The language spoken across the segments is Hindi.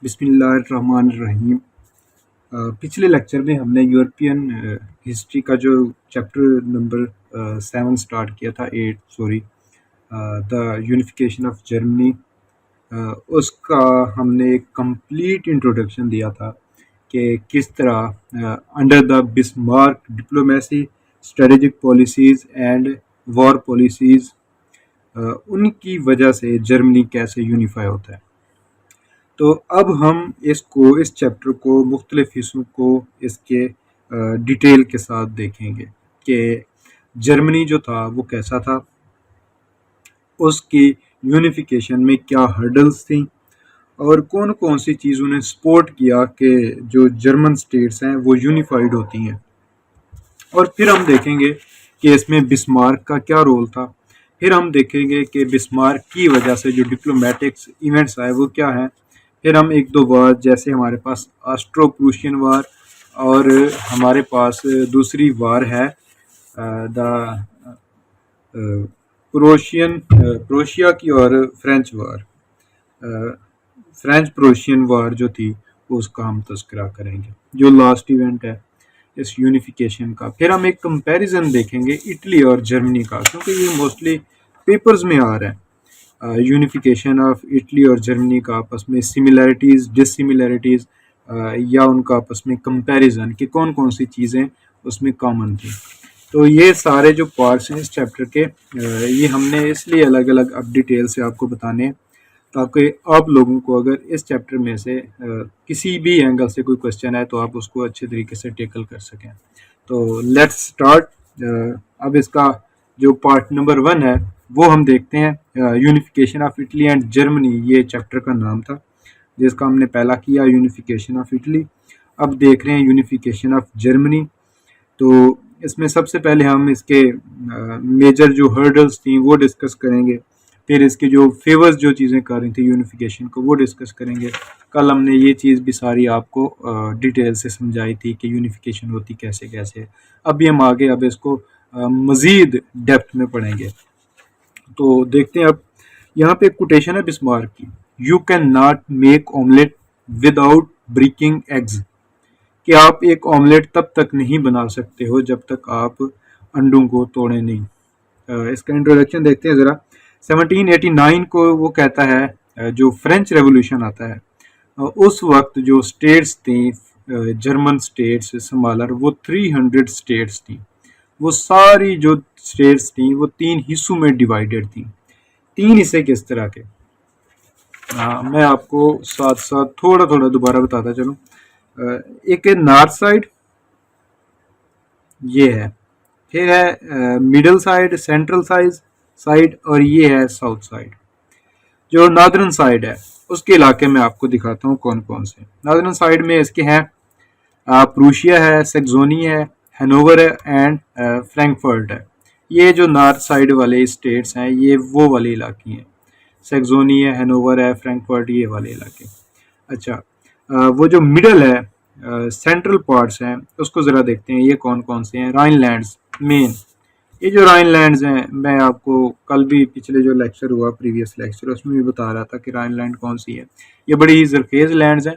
बिस्मिल्लाहिर्रहमानिर्रहीम। पिछले लेक्चर में हमने यूरोपियन हिस्ट्री का जो चैप्टर नंबर 7 स्टार्ट किया था, 8 sorry, the unification of Germany. उसका हमने एक कंप्लीट इंट्रोडक्शन दिया था कि किस तरह under the Bismarck diplomacy, strategic policies and war policies, उनकी वजह से जर्मनी कैसे यूनिफाई होता है। तो अब हम इस चैप्टर को मुख्तलिफ हिस्सों को इसके डिटेल के साथ देखेंगे कि जर्मनी जो था वो कैसा था, उसकी यूनिफिकेशन में क्या हर्डल्स थी और कौन कौन सी चीज़ उन्हें सपोर्ट किया कि जो जर्मन स्टेट्स हैं वो यूनिफाइड होती हैं। और फिर हम देखेंगे कि इसमें बिस्मार्क का क्या रोल था। फिर हम देखेंगे कि बिस्मार्क की वजह से जो डिप्लोमेटिक्स इवेंट्स आए वो क्या हैं। फिर हम एक दो वार, जैसे हमारे पास ऑस्ट्रो प्रूशियन वार और हमारे पास दूसरी वार है द प्रोशिया की और फ्रेंच वार, फ्रेंच प्रोशियन वार जो थी उसका हम तस्करा करेंगे, जो लास्ट इवेंट है इस यूनिफिकेशन का। फिर हम एक कंपैरिजन देखेंगे इटली और जर्मनी का, क्योंकि ये मोस्टली पेपर्स में आ रहा है। यूनिफिकेशन ऑफ इटली और जर्मनी का आपस में सिमिलैरिटीज़, डिससिमिलैरिटीज़, या उनका आपस में कंपैरिजन कि कौन कौन सी चीज़ें उसमें कॉमन थी। तो ये सारे जो पार्ट्स हैं इस चैप्टर के, ये हमने इसलिए अलग अलग अब डिटेल से आपको बताने हैं ताकि आप लोगों को अगर इस चैप्टर में से किसी भी एंगल से कोई क्वेश्चन है तो आप उसको अच्छे तरीके से टेकल कर सकें। तो लेट्स स्टार्ट। अब इसका जो पार्ट नंबर 1 है वो हम देखते हैं। Unification of Italy and Germany, ये चैप्टर का नाम था जिसका हमने पहला किया यूनिफिकेशन ऑफ इटली। अब देख रहे हैं यूनिफिकेशन ऑफ जर्मनी। तो इसमें सबसे पहले हम इसके मेजर जो हर्डल्स थी वो डिस्कस करेंगे। फिर इसके जो फेवर्स जो चीज़ें कर रही थी यूनिफिकेशन को वो डिस्कस करेंगे। कल हमने ये चीज़ भी सारी आपको डिटेल से समझाई थी कि यूनिफिकेशन होती कैसे कैसे। अभी हम आगे अब इसको मज़ीद डेप्थ में पढ़ेंगे। तो देखते हैं अब यहाँ पे कोटेशन है बिस्मार्क की, you can not make omelette without breaking eggs, कि आप एक ऑमलेट तब तक नहीं बना सकते हो जब तक आप अंडों को तोड़े नहीं। इसका इंट्रोडक्शन देखते हैं ज़रा। 1789 को वो कहता है, जो फ्रेंच रेवोल्यूशन आता है, उस वक्त जो स्टेट्स थी, जर्मन स्टेट्स संभालर, वो 300 स्टेट्स थी। वो सारी जो स्टेट्स थी वो 3 हिस्सों में डिवाइडेड थी। 3 हिस्से किस तरह के, मैं आपको साथ साथ थोड़ा थोड़ा दोबारा बताता चलूँ। एक है नॉर्थ साइड, ये है। फिर है मिडल साइड, सेंट्रल साइड, और ये है साउथ साइड। जो नॉर्दर्न साइड है उसके इलाके में आपको दिखाता हूँ कौन कौन से। नॉर्दर्न साइड में इसके हैं प्रूशिया है, सेक्सोनी है, हैनोवर है एंड फ्रैंकफर्ट है। ये जो नॉर्थ साइड वाले स्टेट्स हैं ये वो वाले इलाके हैं। सेक्सोनी है, हैनोवर है, फ्रैंकफर्ट, ये वाले इलाके। अच्छा, वो जो मिडल है, सेंट्रल पार्ट्स हैं, उसको ज़रा देखते हैं ये कौन कौन से हैं। राइनलैंड्स मेन, ये जो राइनलैंड्स हैं, मैं आपको कल भी पिछले जो लेक्चर हुआ, प्रीवियस लेक्चर, उसमें भी बता रहा था कि राइनलैंड कौन सी है। ये बड़ी ज़रखेज़ लैंड्स हैं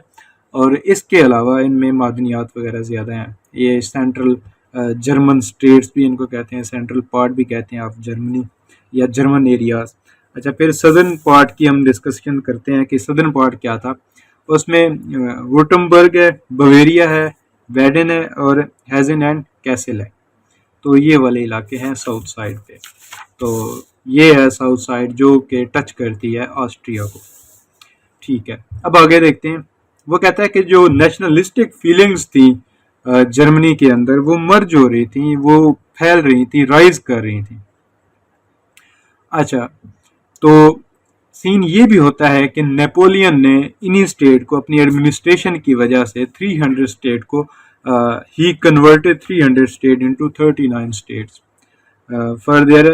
और इसके अलावा इनमें मादनियात वगैरह ज़्यादा हैं। ये सेंट्रल जर्मन स्टेट्स भी इनको कहते हैं, सेंट्रल पार्ट भी कहते हैं ऑफ जर्मनी या जर्मन एरियाज़। अच्छा, फिर सदर्न पार्ट की हम डिस्कशन करते हैं कि सदर्न पार्ट क्या था। उसमें वुर्टमबर्ग है, बवेरिया है, वेडन है और हेजन एंड कैसल है। तो ये वाले इलाके हैं साउथ साइड पे। तो ये है साउथ साइड जो कि टच करती है ऑस्ट्रिया को। ठीक है, अब आगे देखते हैं। वो कहता है कि जो नेशनलिस्टिक फीलिंग्स थी जर्मनी के अंदर, वो मर्ज हो रही थी, वो फैल रही थी, राइज कर रही थी। अच्छा, तो सीन ये भी होता है कि नेपोलियन ने इन्हीं स्टेट को अपनी एडमिनिस्ट्रेशन की वजह से 300 स्टेट को ही converted 300 state into 39 states for their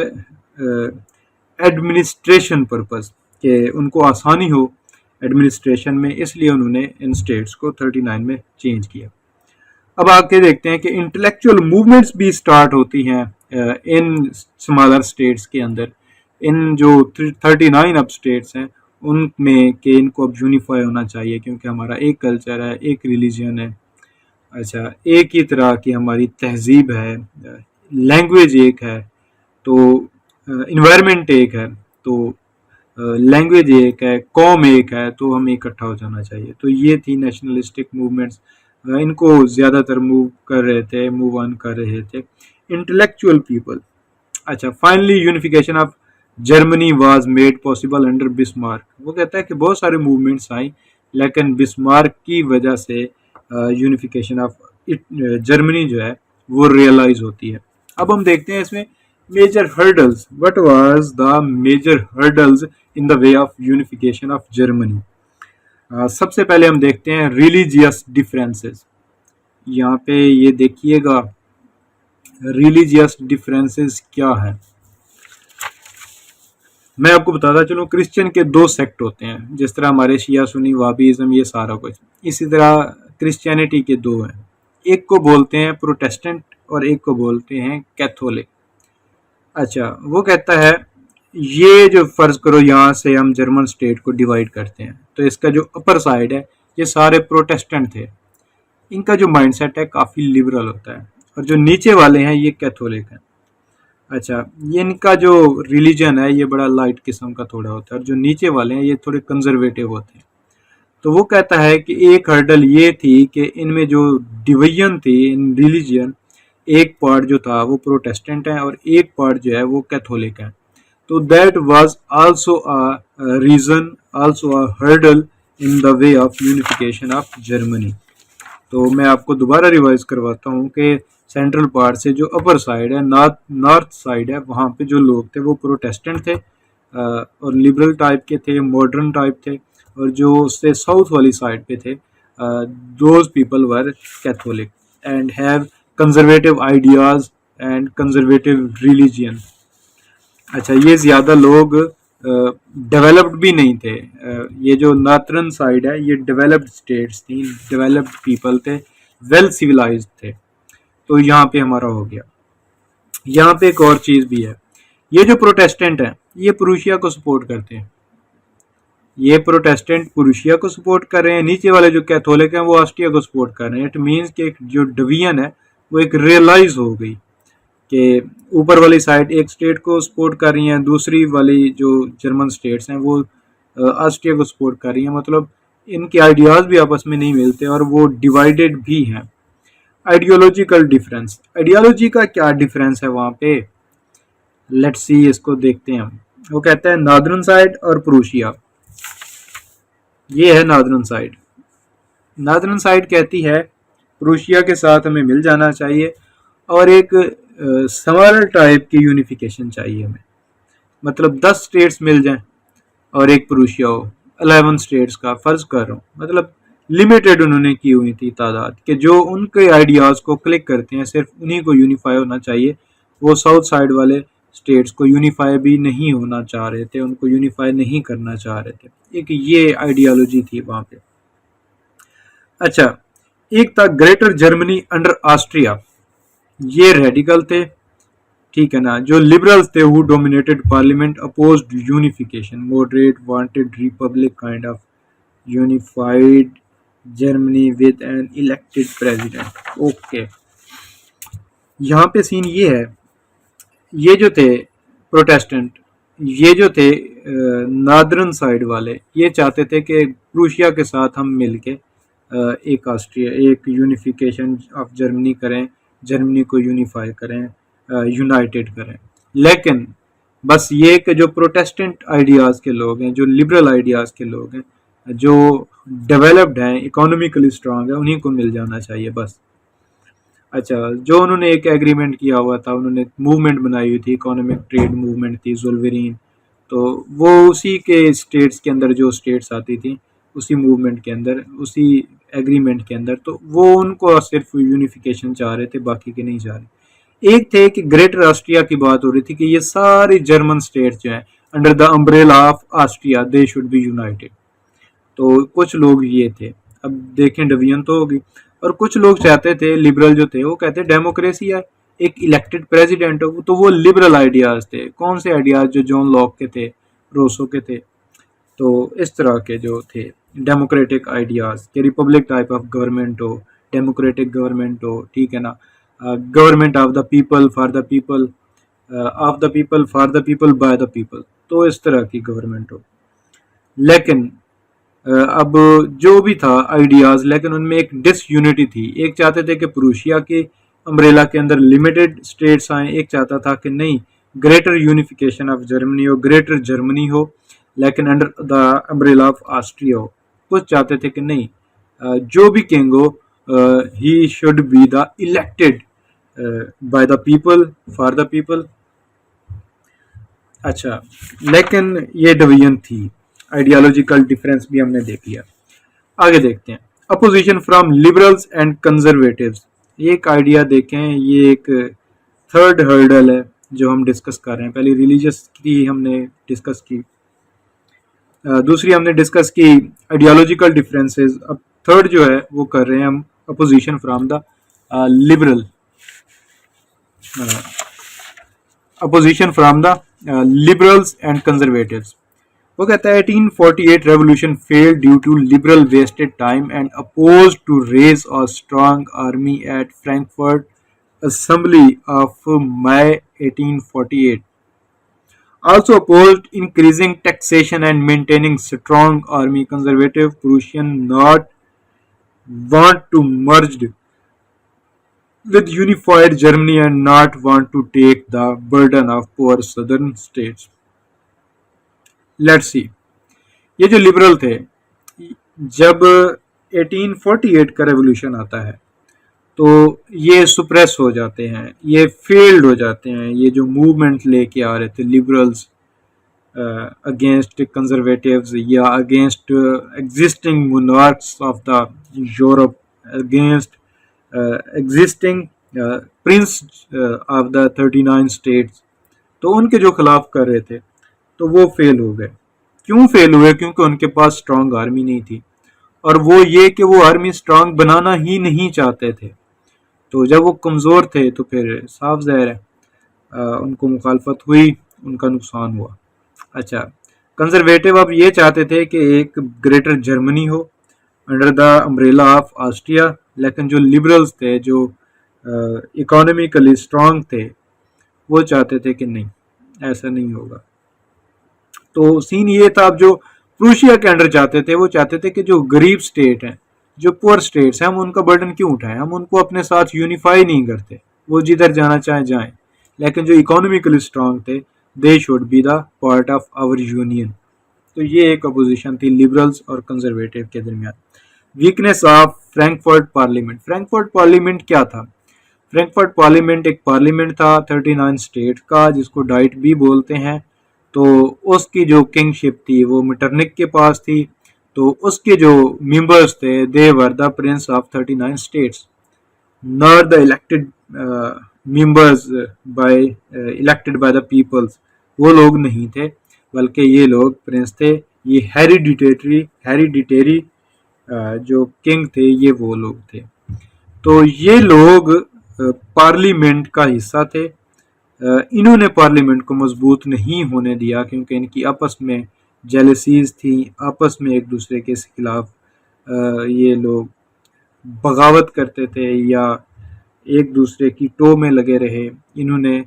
administration purpose, कि उनको आसानी हो एडमिनिस्ट्रेशन में, इसलिए उन्होंने इन स्टेट्स को 39 में चेंज किया। अब आगे देखते हैं कि इंटेलेक्चुअल मूवमेंट्स भी स्टार्ट होती हैं इन स्मॉलर स्टेट्स के अंदर। इन जो 39 अब स्टेट्स हैं उनमें कि इनको अब यूनिफाई होना चाहिए, क्योंकि हमारा एक कल्चर है, एक रिलीजन है, अच्छा एक ही तरह की हमारी तहजीब है, लैंग्वेज एक है, तो इन्वायरमेंट एक है, तो लैंग्वेज एक है, कौम एक है, तो हमें इकट्ठा हो जाना चाहिए। तो ये थी नेशनलिस्टिक मूवमेंट्स, इनको ज़्यादातर मूव ऑन कर रहे थे इंटेलेक्चुअल पीपल। अच्छा, finally unification of Germany was made possible under Bismarck. वो कहता है कि बहुत सारे मूवमेंट्स आई, लेकिन बिस्मार्क की वजह से यूनिफिकेशन ऑफ जर्मनी जो है वो रियलाइज होती है। अब हम देखते हैं इसमें major hurdles. What was the major hurdles in the way of unification of Germany? सबसे पहले हम देखते हैं रिलीजियस डिफरेंसेस। यहाँ पे ये देखिएगा रिलीजियस डिफरेंसेस क्या है। मैं आपको बताता चलूँ, क्रिश्चियन के दो सेक्ट होते हैं, जिस तरह हमारे शिया सुन्नी वाबीज़म ये सारा कुछ, इसी तरह क्रिश्चियनिटी के दो हैं। एक को बोलते हैं प्रोटेस्टेंट और एक को बोलते हैं कैथोलिक। अच्छा, वो कहता है ये जो फर्ज करो यहाँ से हम जर्मन स्टेट को डिवाइड करते हैं, तो इसका जो अपर साइड है ये सारे प्रोटेस्टेंट थे, इनका जो माइंडसेट है काफ़ी लिबरल होता है, और जो नीचे वाले हैं ये कैथोलिक हैं। अच्छा, ये इनका जो रिलीजन है ये बड़ा लाइट किस्म का थोड़ा होता है, और जो नीचे वाले हैं ये थोड़े कंजर्वेटिव होते हैं। तो वो कहता है कि एक हर्डल ये थी कि इनमें जो डिवीजन थी इन रिलीजन, एक पार्ट जो था वो प्रोटेस्टेंट है और एक पार्ट जो है वो कैथोलिक है। तो that was also a reason, also a hurdle in the way of unification of Germany. तो मैं आपको दोबारा रिवाइज करवाता हूँ कि सेंट्रल पार्ट से जो अपर साइड है, नॉर्थ साइड है, वहाँ पे जो लोग थे वो प्रोटेस्टेंट थे और लिबरल टाइप के थे, मॉडर्न टाइप थे, और जो उससे साउथ वाली साइड पे थे those people were Catholic and have conservative ideas and conservative religion. अच्छा, ये ज़्यादा लोग डेवलप्ड भी नहीं थे। ये जो नॉर्थर्न साइड है ये डेवलप्ड स्टेट्स थी, डेवलप्ड पीपल थे, वेल सिविलाइज्ड थे। तो यहाँ पे हमारा हो गया। यहाँ पे एक और चीज़ भी है, ये जो प्रोटेस्टेंट हैं ये प्रूशिया को सपोर्ट करते हैं, ये प्रोटेस्टेंट प्रूशिया को सपोर्ट कर रहे हैं, नीचे वाले जो कैथोलिक हैं वो ऑस्ट्रिया को सपोर्ट कर रहे हैं। इट मीन्स कि जो डिवीजन है वो एक रियलाइज हो गई कि ऊपर वाली साइड एक स्टेट को सपोर्ट कर रही हैं, दूसरी वाली जो जर्मन स्टेट्स हैं वो ऑस्ट्रिया को सपोर्ट कर रही हैं। मतलब इनके आइडियाज़ भी आपस में नहीं मिलते और वो डिवाइडेड भी हैं। आइडियोलॉजिकल डिफरेंस, आइडियोलॉजी का क्या डिफरेंस है वहाँ पे, लेट्स सी, इसको देखते हैं हम। वो कहता है नॉर्दर्न साइड और प्रूशिया, ये है नॉर्दर्न साइड। नॉर्दर्न साइड कहती है प्रूशिया के साथ हमें मिल जाना चाहिए और एक स्मॉलर टाइप की यूनिफिकेशन चाहिए हमें, मतलब 10 स्टेट्स मिल जाएं और एक प्रूशिया हो, 11 स्टेट्स का फर्ज कर रहा हूँ, मतलब लिमिटेड उन्होंने की हुई थी तादाद कि जो उनके आइडियाज़ को क्लिक करते हैं सिर्फ उन्हीं को यूनिफाई होना चाहिए। वो साउथ साइड वाले स्टेट्स को यूनिफाई भी नहीं होना चाह रहे थे, उनको यूनिफाई नहीं करना चाह रहे थे। एक ये आइडियोलॉजी थी वहाँ पे। अच्छा, एक था ग्रेटर जर्मनी अंडर ऑस्ट्रिया, ये रेडिकल थे, ठीक है ना। जो लिबरल्स थे who dominated parliament opposed unification, moderate wanted Republic kind of unified Germany with an elected president. Okay, यहाँ पे सीन ये है, ये जो थे प्रोटेस्टेंट, ये जो थे नॉर्दर्न साइड वाले, ये चाहते थे कि प्रूशिया के साथ हम मिलके एक ऑस्ट्रिया, एक यूनिफिकेशन ऑफ जर्मनी करें, जर्मनी को यूनिफाई करें, यूनाइटेड करें। लेकिन बस ये कि जो प्रोटेस्टेंट आइडियाज़ के लोग हैं, जो लिबरल आइडियाज़ के लोग हैं, जो डेवलप्ड हैं, इकोनॉमिकली स्ट्रांग है, उन्हीं को मिल जाना चाहिए बस। अच्छा, जो उन्होंने एक एग्रीमेंट किया हुआ था, उन्होंने मूवमेंट बनाई हुई थी, इकोनॉमिक ट्रेड मूवमेंट थी, ज़ोल्वेरीन, तो वो उसी के स्टेट्स के अंदर जो स्टेट्स आती थी उसी मूवमेंट के अंदर, उसी एग्रीमेंट के अंदर, तो वो उनको सिर्फ यूनिफिकेशन चाह रहे थे, बाकी के नहीं चाह रहे। एक थे कि ग्रेटर ऑस्ट्रिया की बात हो रही थी कि ये सारी जर्मन स्टेट्स जो हैं under the umbrella of Austria they should be united. तो कुछ लोग ये थे, अब देखें डिवीजन तो होगी। और कुछ लोग चाहते थे, लिबरल जो थे वो कहते डेमोक्रेसी है, एक इलेक्टेड प्रेसिडेंट हो, तो वो लिबरल आइडियाज थे। कौन से आइडियाज? जो जॉन लॉक के थे, रोसो के थे। तो इस तरह के जो थे डेमोक्रेटिक आइडियाज़ कि रिपब्लिक टाइप ऑफ गवर्नमेंट हो, डेमोक्रेटिक गवर्नमेंट हो, ठीक है ना, government of the people for the people, of the people for the people by the people, तो इस तरह की गवर्नमेंट हो। लेकिन अब जो भी था आइडियाज़, लेकिन उनमें एक डिसयूनिटी थी। एक चाहते थे कि प्रूशिया के अम्ब्रेला के अंदर लिमिटेड स्टेट्स आए, एक चाहता था कि नहीं, ग्रेटर यूनिफिकेशन ऑफ जर्मनी हो, ग्रेटर जर्मनी हो, लेकिन under the umbrella of Austria हो। कुछ चाहते थे कि नहीं, जो भी किंग हो he should be the elected by the people for the people. अच्छा, लेकिन ये डिवीजन थी, आइडियोलॉजिकल डिफरेंस भी हमने देख लिया। आगे देखते हैं opposition from liberals and conservatives. ये एक आइडिया देखें, ये एक थर्ड हर्डल है जो हम डिस्कस कर रहे हैं। पहले रिलीजियस की हमने डिस्कस की, दूसरी हमने डिस्कस की आइडियोलॉजिकल डिफरेंसेस। अब थर्ड जो है वो कर रहे हैं हम opposition from the liberal, opposition from the liberals and conservatives. वो कहता है 1848 revolution failed due to liberal wasted time and opposed to raise a strong army at Frankfurt Assembly of May 1848. Also opposed increasing taxation and maintaining strong army. Conservative Prussian not want to merged with unified Germany and not want to take the burden of poor southern states. Let's see. ये जो लिबरल थे, जब 1848 का रेवोल्यूशन आता है तो ये सुप्रेस हो जाते हैं, ये फेल्ड हो जाते हैं। ये जो मूवमेंट लेके आ रहे थे लिबरल्स अगेंस्ट कंजर्वेटिव्स या against existing monarchs of the Europe, against existing Prince of the 39 states, तो उनके जो खिलाफ कर रहे थे तो वो फेल हो गए। क्यों फेल हुए? क्योंकि उनके पास स्ट्रांग आर्मी नहीं थी, और वो ये कि वो आर्मी स्ट्रांग बनाना ही नहीं चाहते थे। तो जब वो कमज़ोर थे तो फिर साफ ज़ाहिर है उनको मुखालफत हुई, उनका नुकसान हुआ। अच्छा, कंजर्वेटिव अब ये चाहते थे कि एक ग्रेटर जर्मनी हो under the umbrella of Austria, लेकिन जो लिबरल्स थे, जो इकोनॉमिकली स्ट्रांग थे, वो चाहते थे कि नहीं, ऐसा नहीं होगा। तो सीन ये था, अब जो प्रूशिया के अंडर चाहते थे, वो चाहते थे कि जो गरीब स्टेट हैं, जो पुअर स्टेट्स हैं, हम उनका बर्डन क्यों उठाएं, हम उनको अपने साथ यूनिफाई नहीं करते, वो जिधर जाना चाहे जाएं। लेकिन जो इकोनॉमिकली स्ट्रांग थे, they should be the part of our union. तो ये एक अपोजिशन थी लिबरल्स और कंजर्वेटिव के दरमियान। Weakness of Frankfurt parliament. Frankfurt parliament क्या था? फ्रैंकफर्ट पार्लियामेंट एक पार्लियामेंट था 39 स्टेट का, जिसको डाइट भी बोलते हैं। तो उसकी जो किंगशिप थी वो मिटरनिक के पास थी। तो उसके जो मेंबर्स थे, they were the prince of 39 states, not the elected members by elected by the peoples. वो लोग नहीं थे, बल्कि ये लोग प्रिंस थे। ये हेरिडिटेरी जो किंग थे, ये वो लोग थे। तो ये लोग पार्लियामेंट का हिस्सा थे। इन्होंने पार्लियामेंट को मजबूत नहीं होने दिया, क्योंकि इनकी आपस में जेलसीज थी, आपस में एक दूसरे के खिलाफ ये लोग बगावत करते थे या एक दूसरे की टो में लगे रहे। इन्होंने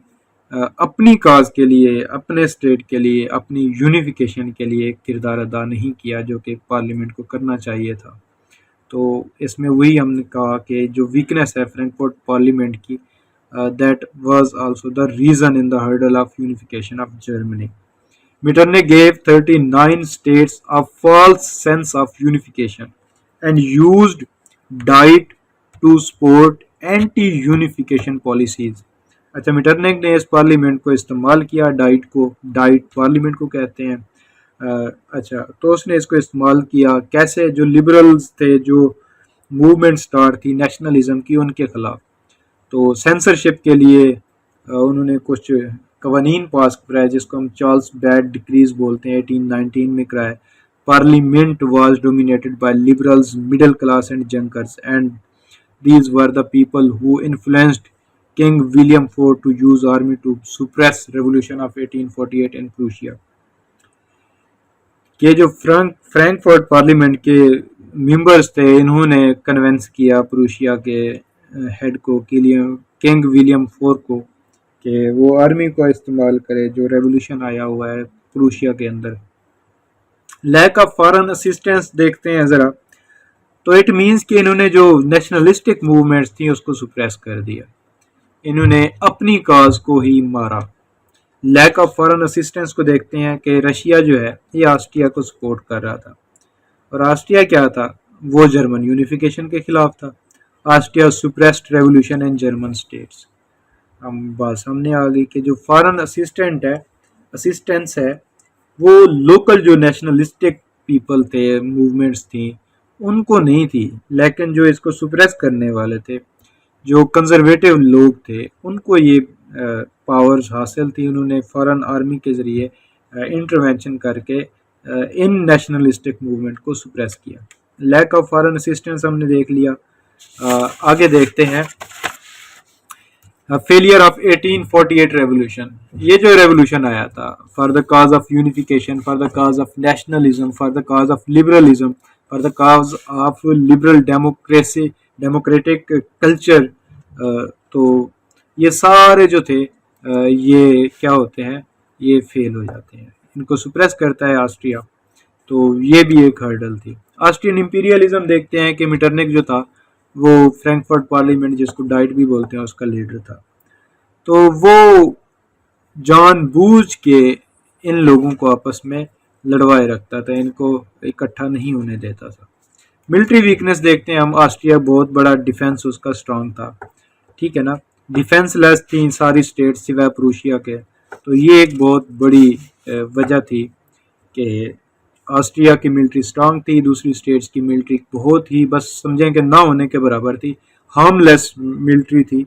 अपनी काज के लिए, अपने स्टेट के लिए, अपनी यूनिफिकेशन के लिए किरदार अदा नहीं किया, जो कि पार्लियामेंट को करना चाहिए था। तो इसमें वही हमने कहा कि जो वीकनेस है फ्रैंकफर्ट पार्लियामेंट की, that was also the reason in the hurdle of unification of Germany. Metternich gave 39 states a false sense of unification and used Diet to support anti-unification policies. अच्छा, मिटरनिक ने इस पार्लियामेंट को इस्तेमाल किया, डाइट पार्लियामेंट को कहते हैं। अच्छा, तो उसने इसको इस्तेमाल किया कैसे? जो लिबरल्स थे, जो मूवमेंट स्टार्ट थी नेशनलिज्म की, उनके खिलाफ। तो सेंसरशिप के लिए उन्होंने कुछ कवानीन पास कराए, जिसको हम चार्ल्स बैड डिक्रीज बोलते हैं, 1819 में कराए। Parliament was dominated by liberals, middle class and Junkers, and these were the people who influenced king William IV to use army to suppress revolution of 1848 in Prussia. कि जो फ्रैंकफर्ट पार्लियामेंट के मेंबर्स थे, इन्होंने कन्वेंस किया प्रूशिया के हेड को, किंग विलियम फोर को, कि वो आर्मी को इस्तेमाल करे जो रेवोल्यूशन आया हुआ है प्रूशिया के अंदर। लैक ऑफ फॉरेन असिस्टेंस देखते हैं ज़रा, तो इट मीन्स कि इन्होंने जो नेशनलिस्टिक मूवमेंट्स थी उसको सुप्रेस कर दिया, इन्होंने अपनी काज को ही मारा। लैक ऑफ फॉरेन असिस्टेंस को देखते हैं कि रशिया जो है ये ऑस्ट्रिया को सपोर्ट कर रहा था, और ऑस्ट्रिया क्या था, वो जर्मन यूनिफिकेशन के खिलाफ था। Austria सुप्रेस्ड revolution in German states. हम बात सामने आ गई कि जो फॉरेन असिस्टेंस है वो लोकल जो नेशनलिस्टिक पीपल थे, मूवमेंट्स थी, उनको नहीं थी, लेकिन जो इसको सुप्रेस करने वाले थे, जो कंजर्वेटिव लोग थे, उनको ये पावर्स हासिल थी। उन्होंने फॉरेन आर्मी के ज़रिए इंटरवेंशन करके इन नेशनलिस्टिक मूवमेंट को सुप्रेस किया। लैक ऑफ फॉरेन असिस्टेंस हमने देख लिया। आगे देखते हैं फेलियर ऑफ 1848 रेवोल्यूशन। ये जो रेवोल्यूशन आया था for the cause of unification, for the cause of nationalism, for the cause of liberalism, for the cause of liberal democracy, democratic culture, तो ये सारे जो थे ये क्या होते हैं, ये फेल हो जाते हैं, इनको सुप्रेस करता है ऑस्ट्रिया। तो ये भी एक हर्डल थी। ऑस्ट्रियन इंपीरियलिज्म देखते हैं कि मीटरनिक जो था वो फ्रैंकफर्ट पार्लियामेंट, जिसको डाइट भी बोलते हैं, उसका लीडर था। तो वो जानबूझ के इन लोगों को आपस में लड़वाए रखता था, इनको इकट्ठा नहीं होने देता था। मिलिट्री वीकनेस देखते हैं हम, ऑस्ट्रिया बहुत बड़ा डिफेंस उसका स्ट्रांग था, ठीक है ना, डिफेंसलेस थी सारी स्टेट सिवाय प्रूशिया के। तो ये एक बहुत बड़ी वजह थी कि ऑस्ट्रिया की मिलिट्री स्ट्रांग थी, दूसरी स्टेट्स की मिलिट्री बहुत ही बस समझें कि ना होने के बराबर थी, हार्मलेस मिलिट्री थी।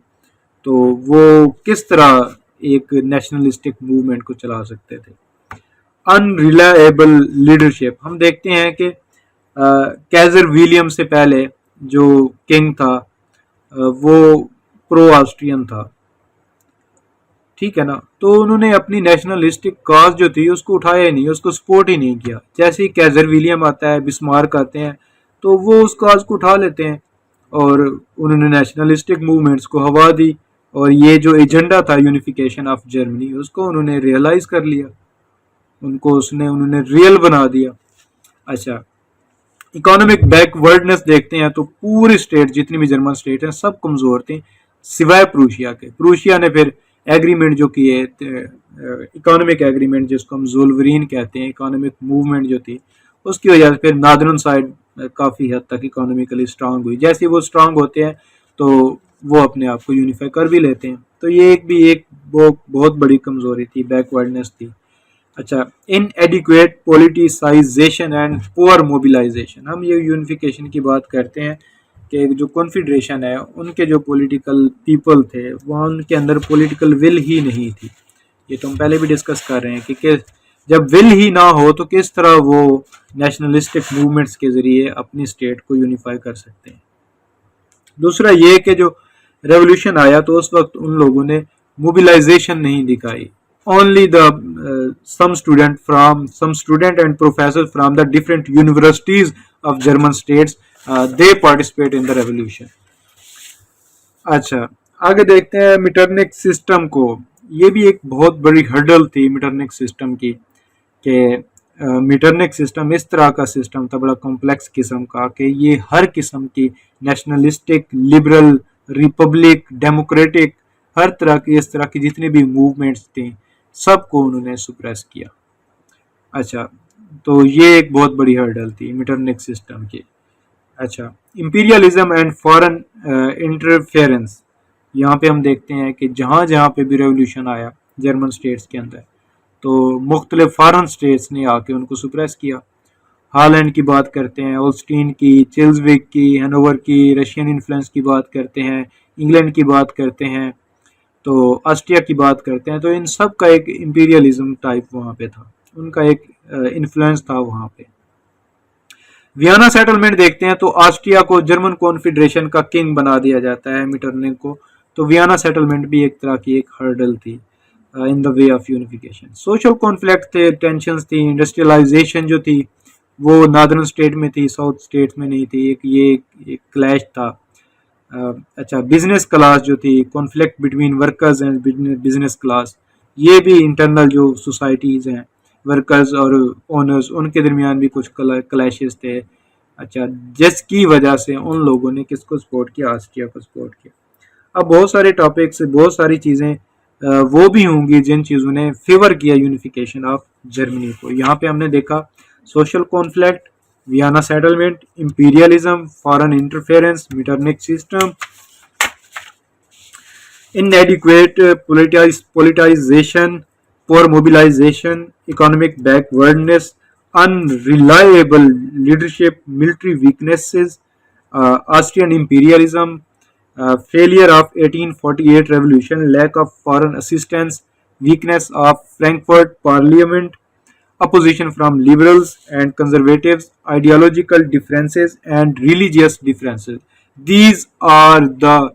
तो वो किस तरह एक नेशनलिस्टिक मूवमेंट को चला सकते थे। अनरिलायबल लीडरशिप, हम देखते हैं कि कैजर विलियम से पहले जो किंग था वो प्रो ऑस्ट्रियन था, ठीक है ना, तो उन्होंने अपनी नेशनलिस्टिक काज जो थी उसको उठाया ही नहीं, उसको सपोर्ट ही नहीं किया। जैसे ही कैजर विलियम आता है, बिस्मार्क आते हैं, तो वो उस काज को उठा लेते हैं और उन्होंने नेशनलिस्टिक मूवमेंट्स को हवा दी, और ये जो एजेंडा था यूनिफिकेशन ऑफ जर्मनी उसको उन्होंने रियलाइज कर लिया, उन्होंने रियल बना दिया। अच्छा, इकोनॉमिक बैकवर्डनेस देखते हैं तो पूरी स्टेट, जितनी भी जर्मन स्टेट हैं, सब कमज़ोर थी सिवाय प्रूशिया के। प्रूशिया ने फिर एग्रीमेंट जो किए, इकोनॉमिक एग्रीमेंट जिसको हम ज़ोल्वरीन कहते हैं, इकोनॉमिक मूवमेंट जो थी, उसकी वजह से फिर नार्दर्न साइड काफ़ी हद तक इकोनॉमिकली स्ट्रांग हुई। जैसे वो स्ट्रांग होते हैं तो वो अपने आप को यूनिफाई कर भी लेते हैं। तो ये एक बहुत बड़ी कमज़ोरी थी, बैकवर्डनेस थी। अच्छा, inadequate politicization and poor mobilization, हम ये यूनिफिकेशन की बात करते हैं कि जो कॉन्फेडरेशन है उनके जो पॉलिटिकल पीपल थे वहाँ उनके अंदर पॉलिटिकल विल ही नहीं थी। ये तो हम पहले भी डिस्कस कर रहे हैं कि जब विल ही ना हो तो किस तरह वो नेशनलिस्टिक मूवमेंट्स के ज़रिए अपनी स्टेट को यूनिफाई कर सकते हैं। दूसरा ये कि जो रेवोल्यूशन आया तो उस वक्त उन लोगों ने मोबिलाइजेशन नहीं दिखाई। Only some student and professors from the different universities of German states they participate in the revolution. अच्छा, आगे देखते हैं मीटरनिक सिस्टम को। ये भी एक बहुत बड़ी हर्डल थी मीटरनिक सिस्टम की, कि मीटरनिक सिस्टम इस तरह का सिस्टम था, बड़ा कॉम्प्लेक्स किस्म का, कि ये हर किस्म की नेशनलिस्टिक, लिबरल, रिपब्लिक, डेमोक्रेटिक, हर तरह की इस तरह की जितनी भी मूवमेंट्स थी सबको उन्होंने सुप्रेस किया। अच्छा, तो ये एक बहुत बड़ी हर्डल थी मीटरनिक सिस्टम की। अच्छा, इंपीरियलिज्म एंड फॉरेन इंटरफेरेंस, यहाँ पे हम देखते हैं कि जहाँ जहाँ पे भी रेवोल्यूशन आया जर्मन स्टेट्स के अंदर, तो मुख्तलिफ फॉरेन स्टेट्स ने आके उनको सुप्रेस किया। हॉलैंड की बात करते हैं, ओल्स्टीन की, चिल्सविक की, हैनोवर की, रशियन इन्फ्लुएंस की बात करते हैं, इंग्लैंड की बात करते हैं, तो ऑस्ट्रिया की बात करते हैं। तो इन सब का एक इंपीरियलिज्म टाइप वहाँ पे था, उनका एक इन्फ्लुएंस था वहाँ पे। वियना सेटलमेंट देखते हैं तो ऑस्ट्रिया को जर्मन कॉन्फेडरेशन का किंग बना दिया जाता है मीटरनिक को। तो वियना सेटलमेंट भी एक तरह की एक हर्डल थी in the way of unification. Social conflict थे, टेंशंस थी, इंडस्ट्रियलाइजेशन जो थी वो नॉर्दर्न स्टेट में थी, साउथ स्टेट में नहीं थी। एक क्लैश था। अच्छा, बिजनेस क्लास जो थी, conflict between workers and business class, ये भी इंटरनल जो सोसाइटीज़ हैं, वर्कर्स और ओनर्स, उनके दरमियान भी कुछ क्लैशेस थे। अच्छा, जिसकी वजह से उन लोगों ने किसको सपोर्ट किया, ऑस्ट्रिया को सपोर्ट किया। अब बहुत सारे टॉपिक्स, बहुत सारी चीज़ें वो भी होंगी जिन चीज़ों ने फेवर किया यूनिफिकेशन ऑफ जर्मनी को। यहाँ पे हमने देखा social conflict, Vienna settlement, imperialism, foreign interference, Metternich system, inadequate politicization, poor mobilization, economic backwardness, unreliable leadership, military weaknesses, Austrian imperialism, failure of 1848 revolution, lack of foreign assistance, weakness of Frankfurt Parliament, opposition from liberals and conservatives, ideological differences, and religious differences. These are the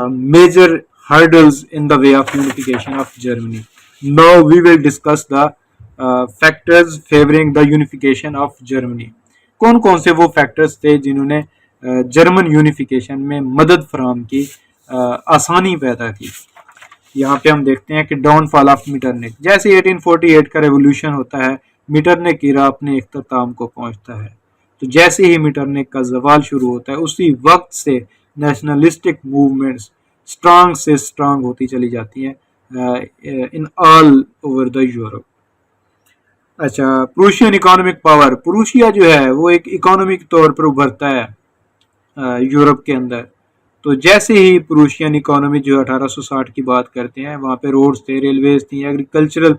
major hurdles in the way of unification of Germany. Now we will discuss the factors favoring the unification of Germany. कौन कौन से वो फैक्टर्स थे जिन्होंने जर्मन यूनिफिकेशन में मदद फराहम की, आसानी पैदा की। यहाँ पे हम देखते हैं कि डाउनफॉल ऑफ मीटरनिक, जैसे 1848 का रेवोल्यूशन होता है, मीटरनिक इरा अपने इख्तिताम को पहुंचता है। तो जैसे ही मीटरनिक का जवाल शुरू होता है, उसी वक्त से नेशनलिस्टिक मूवमेंट्स स्ट्रांग से स्ट्रांग होती चली जाती हैं in all over the Europe. अच्छा, प्रूशियन इकोनॉमिक पावर, प्रूशिया जो है वो एक इकोनॉमिक तौर पर उभरता है यूरोप के अंदर। तो जैसे ही प्रूशियन इकोनॉमी जो 1860 की बात करते हैं, वहाँ पे रोड्स थे, रेलवेज थी, एग्रीकल्चरल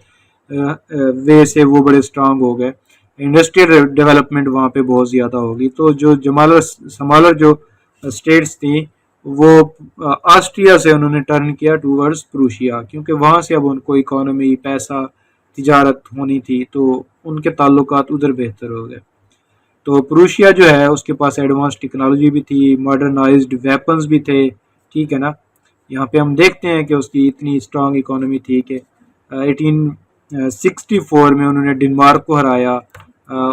वे से वो बड़े स्ट्रांग हो गए, इंडस्ट्रियल डेवलपमेंट वहाँ पे बहुत ज़्यादा होगी। तो जो समालर जो स्टेट्स थी, वो ऑस्ट्रिया से उन्होंने टर्न किया टूवर्ड्स प्रूशिया, क्योंकि वहाँ से अब उनको इकोनॉमी, पैसा, तिजारत होनी थी, तो उनके ताल्लुकात उधर बेहतर हो गए। तो प्रूशिया जो है उसके पास एडवांस टेक्नोलॉजी भी थी, मॉडर्नाइज्ड वेपन्स भी थे, ठीक है ना। यहाँ पे हम देखते हैं कि उसकी इतनी स्ट्रांग इकोनॉमी थी कि 1864 में उन्होंने डेनमार्क को हराया,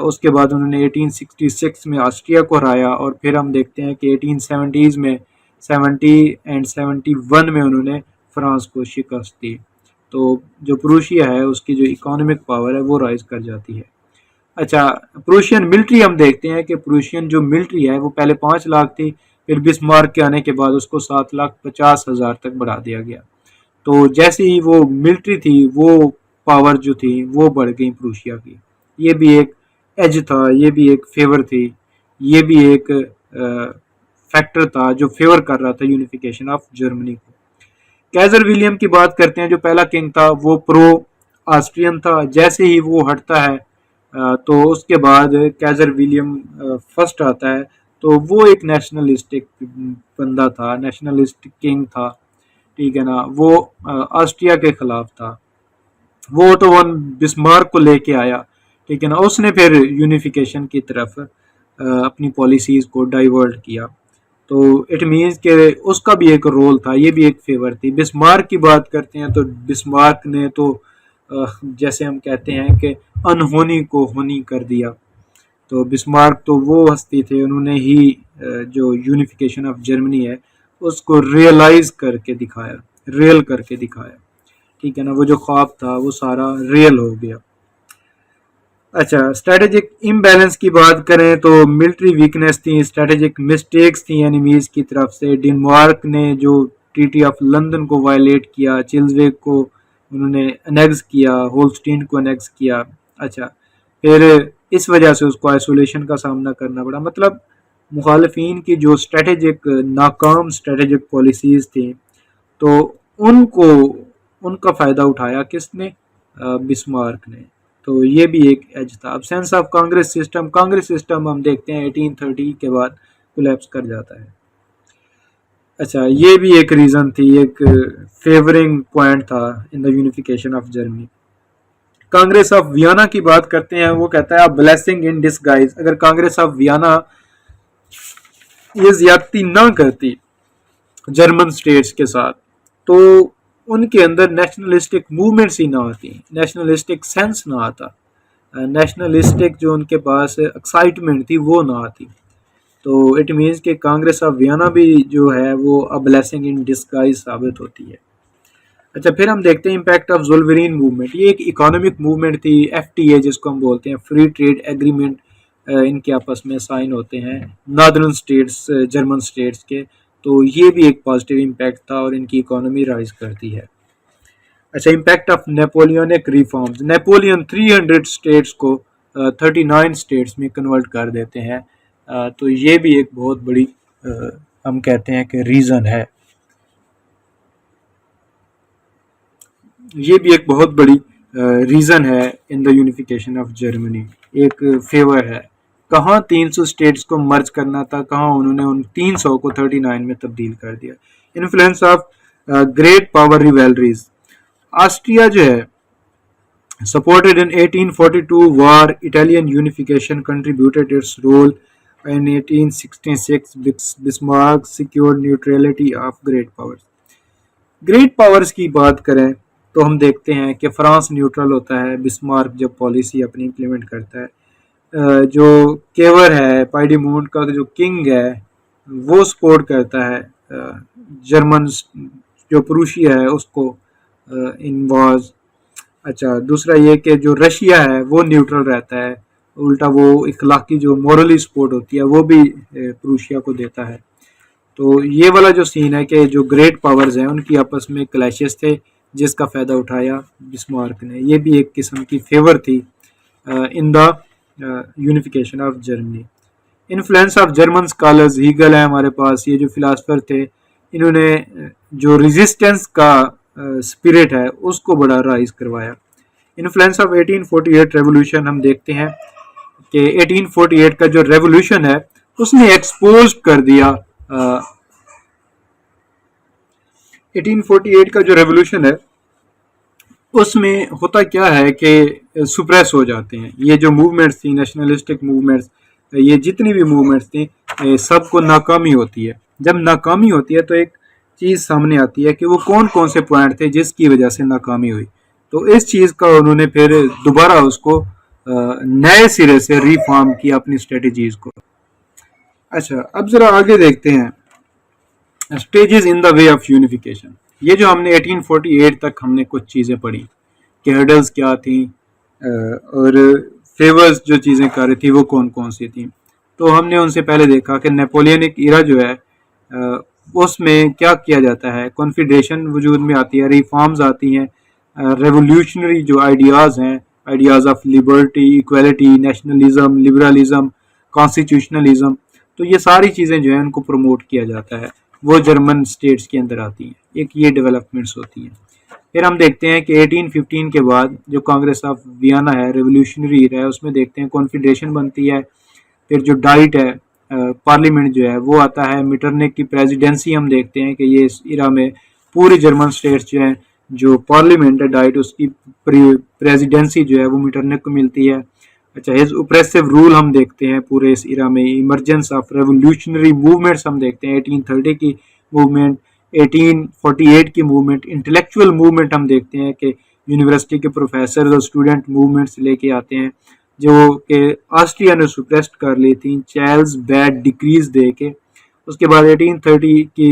उसके बाद उन्होंने 1866 में ऑस्ट्रिया को हराया, और फिर हम देखते हैं कि 1870s में 70 एंड 71 में उन्होंने फ्रांस को शिकस्त दी। तो जो प्रूशिया है उसकी जो इकोनॉमिक पावर है वो राइज कर जाती है। अच्छा, प्रूशियन मिलिट्री हम देखते हैं कि प्रूशियन जो मिलिट्री है वो पहले 5 लाख थी, फिर बिस्मार्क के आने के बाद उसको 7,50,000 तक बढ़ा दिया गया। तो जैसे ही वो मिलिट्री थी, वो पावर जो थी वो बढ़ गई प्रूशिया की। ये भी एक एज था, ये भी एक फेवर थी, ये भी एक फैक्टर था जो फेवर कर रहा था यूनिफिकेशन ऑफ जर्मनी को। कैजर विलियम की बात करते हैं, जो पहला किंग था वो प्रो ऑस्ट्रियन था। जैसे ही वो हटता है तो उसके बाद कैजर विलियम फर्स्ट आता है। तो वो एक नेशनलिस्टिक बंदा था, नेशनलिस्ट किंग था, ठीक है ना। वो ऑस्ट्रिया के खिलाफ था। वो तो वन बिस्मार्क को लेके आया, ठीक है ना। उसने फिर यूनिफिकेशन की तरफ अपनी पॉलिसीज को डाइवर्ट किया। तो इट मीन्स कि उसका भी एक रोल था, ये भी एक फेवर थी। बिस्मार्क की बात करते हैं तो बिस्मार्क ने तो जैसे हम कहते हैं कि अनहोनी को होनी कर दिया। तो बिस्मार्क तो वो हस्ती थे, उन्होंने ही जो यूनिफिकेशन ऑफ जर्मनी है उसको रियलाइज करके दिखाया, रियल करके दिखाया, ठीक है ना। वो जो ख्वाब था वो सारा रियल हो गया। अच्छा, स्ट्रेटेजिक इम्बैलेंस की बात करें तो मिलिट्री वीकनेस थी, स्ट्रेटेजिक मिस्टेक्स थी एनिमीज की तरफ से। डेनमार्क ने जो ट्रीटी ऑफ लंदन को वायलेट किया, चिल्सवेग को उन्होंने अनेक्स किया, होल्स्टीन को अनेक्स किया। अच्छा, फिर इस वजह से उसको आइसोलेशन का सामना करना पड़ा। मतलब मुखालफिन की जो स्ट्रेटेजिक नाकाम स्ट्रेटेजिक पॉलिसीज थी, तो उनको उनका फ़ायदा उठाया किसने? बिस्मार्क ने। तो ये भी एक एज था। अब सेंस ऑफ कांग्रेस सिस्टम हम देखते हैं 1830 के बाद कोलैप्स कर जाता है। अच्छा, ये भी एक रीज़न थी, एक फेवरिंग पॉइंट था इन the unification of Germany. Congress of Vienna की बात करते हैं, वो कहता है ब्लेसिंग इन डिस्गाइज। अगर कांग्रेस ऑफ वियना ये ज्यादती ना करती जर्मन स्टेट्स के साथ, तो उनके अंदर नेशनलिस्टिक मूवमेंट्स ही ना आती, नेशनलिस्टिक सेंस ना आता। नेशनलिस्टिक जो उनके पास एक्साइटमेंट थी वो ना आती। तो इट मीन्स कि कांग्रेस ऑफ वियना भी जो है वो अ ब्लेसिंग इन डिस्गाइज साबित होती है। अच्छा, फिर हम देखते हैं इम्पैक्ट ऑफ ज़ुल्फरीन मूवमेंट। ये एक इकोनॉमिक मूवमेंट थी, एफटीए जिसको हम बोलते हैं, फ्री ट्रेड एग्रीमेंट इनके आपस में साइन होते हैं नॉर्दर्न स्टेट्स, जर्मन स्टेट्स के। तो ये भी एक पॉजिटिव इम्पैक्ट था और इनकी इकोनॉमी राइज करती है। अच्छा, impact of Napoleonic reforms. Napoleon 300 states को 39 स्टेट्स में कन्वर्ट कर देते हैं। तो ये भी एक बहुत बड़ी हम कहते हैं कि रीज़न है, ये भी एक बहुत बड़ी रीज़न है इन द यूनिफिकेशन ऑफ जर्मनी। एक फेवर है, कहाँ 300 स्टेट्स को मर्ज करना था, कहाँ उन्होंने उन 300 को 39 में तब्दील कर दिया। Influence of great power rivalries. Austria जो है supported in 1842 war, Italian unification contributed its role. In 1866, Bismarck secured neutrality of great powers. Great powers की बात करें तो हम देखते हैं कि फ्रांस न्यूट्रल होता है बिस्मार्क जब पॉलिसी अपनी इम्प्लीमेंट करता है। जो केवर है, पाइडीमोंट का जो किंग है, वो सपोर्ट करता है जर्मन, जो प्रूशिया है उसको इन वॉर्स। अच्छा, दूसरा ये कि जो रशिया है वो न्यूट्रल रहता है, उल्टा वो इखलाकी जो मॉरली सपोर्ट होती है वो भी प्रूशिया को देता है। तो ये वाला जो सीन है कि जो ग्रेट पावर्स हैं उनकी आपस में क्लैशेस थे, जिसका फ़ायदा उठाया बिस्मार्क ने। ये भी एक किस्म की फेवर थी in the unification of Germany. Influence of German scholars. Hegel है हमारे पास, ये जो फिलासफर थे, इन्होंने जो रेजिस्टेंस का स्पिरिट है उसको बड़ा राइज करवाया। Influence of 1848 revolution. हम देखते हैं कि 1848 का जो रेवोल्यूशन है उसने एक्सपोज कर दिया 1848 का जो रेवोल्यूशन है उसमें होता क्या है कि सुप्रेस हो जाते हैं ये जो मूवमेंट्स थी, नेशनलिस्टिक मूवमेंट्स, ये जितनी भी मूवमेंट्स थी सबको नाकामी होती है। जब नाकामी होती है तो एक चीज़ सामने आती है कि वो कौन कौन से पॉइंट थे जिसकी वजह से नाकामी हुई। तो इस चीज़ का उन्होंने फिर दोबारा उसको नए सिरे से रिफॉर्म किया अपनी स्ट्रेटजीज को। अच्छा, अब ज़रा आगे देखते हैं stages in the way of unification. ये जो हमने 1848 तक हमने कुछ चीज़ें पढ़ी कि हर्डल्स क्या थी और फेवर्स जो चीज़ें कर रही थी वो कौन कौन सी थी। तो हमने उनसे पहले देखा कि नेपोलियनिक इरा जो है उसमें क्या किया जाता है, कॉन्फेडरेशन वजूद में आती है, रिफॉर्म्स आती हैं, रेवोल्यूशनरी जो आइडियाज़ हैं, ideas of liberty, equality, nationalism, liberalism, constitutionalism, तो ये सारी चीज़ें जो है उनको प्रमोट किया जाता है, वो जर्मन स्टेट्स के अंदर आती हैं। एक ये डेवलपमेंट्स होती हैं। फिर हम देखते हैं कि 1815 के बाद जो कांग्रेस ऑफ वियना है, रेवोल्यूशनरी है, उसमें देखते हैं कॉन्फेडरेशन बनती है। फिर जो डाइट है, पार्लियामेंट जो है वो आता है। मीटरनिक की प्रेसिडेंसी हम देखते हैं कि ये इस इरा में पूरी जर्मन स्टेट्स जो हैं, जो पार्लियामेंट है डाइट उसकी प्रेसिडेंसी जो है वो मीटरनिक को मिलती है। अच्छा, हिज ओप्रेसिव रूल हम देखते हैं पूरे इस इरा में। इमरजेंस ऑफ रेवोल्यूशनरी मूवमेंट्स हम देखते हैं, 1830 की मूवमेंट, 1848 की मूवमेंट। इंटेलेक्चुअल मूवमेंट हम देखते हैं कि यूनिवर्सिटी के प्रोफेसर और स्टूडेंट मूवमेंट्स लेके आते हैं जो कि ऑस्ट्रिया ने सुप्रेस्ड कर ली थी चार्ल्स बैड डिक्रीज दे के। उसके बाद 1830 की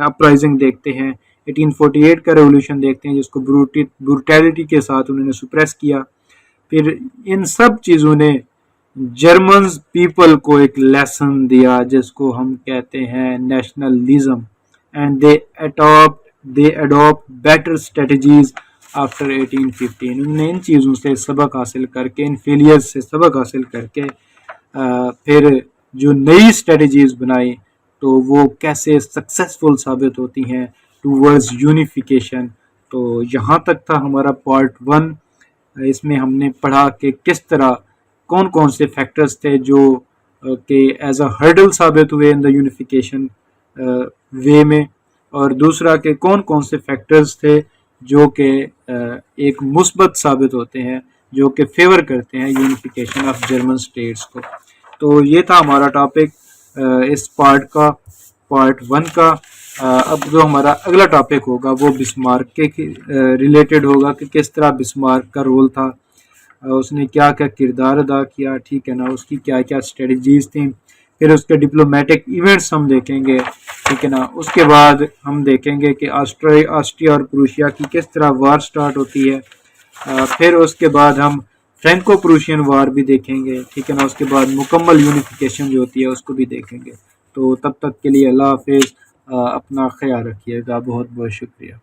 अपराइजिंग देखते हैं, 1848 का रेवोल्यूशन देखते हैं जिसको ब्रूटैलिटी के साथ उन्होंने सुप्रेस किया। फिर इन सब चीज़ों ने जर्मन पीपल को एक लेसन दिया जिसको हम कहते हैं nationalism, and they adopt better strategies after 1815। उन्होंने इन चीज़ों से सबक हासिल करके, इन फेलियर्स से सबक हासिल करके फिर जो नई स्ट्रेटजीज बनाई तो वो कैसे सक्सेसफुल साबित होती हैं टूवर्ड्स यूनिफिकेशन। तो यहाँ तक था हमारा पार्ट 1। इसमें हमने पढ़ा कि किस तरह कौन कौन से फैक्टर्स थे जो कि एज अ हर्डल साबित हुए इन द यूनिफिकेशन वे में, और दूसरा कि कौन कौन से फैक्टर्स थे जो कि एक मुस्बत साबित होते हैं, जो कि फेवर करते हैं यूनिफिकेशन ऑफ जर्मन स्टेट्स को। तो ये था हमारा टॉपिक इस पार्ट का, पार्ट 1 का। अब जो हमारा अगला टॉपिक होगा वो बिस्मार्क के रिलेटेड होगा कि किस तरह बिस्मार्क का रोल था उसने क्या क्या किरदार अदा किया, ठीक है ना, उसकी क्या क्या स्ट्रेटजीज थी। फिर उसके डिप्लोमेटिक इवेंट्स हम देखेंगे, ठीक है ना। उसके बाद हम देखेंगे कि ऑस्ट्रिया और प्रूशिया की किस तरह वार स्टार्ट होती है। फिर उसके बाद हम फ्रेंको प्रूशियन वार भी देखेंगे, ठीक है ना। उसके बाद मुकम्मल यूनिफिकेशन जो होती है उसको भी देखेंगे। तो तब तक के लिए अल्लाह हाफिज़, अपना ख्याल रखिएगा। बहुत बहुत शुक्रिया।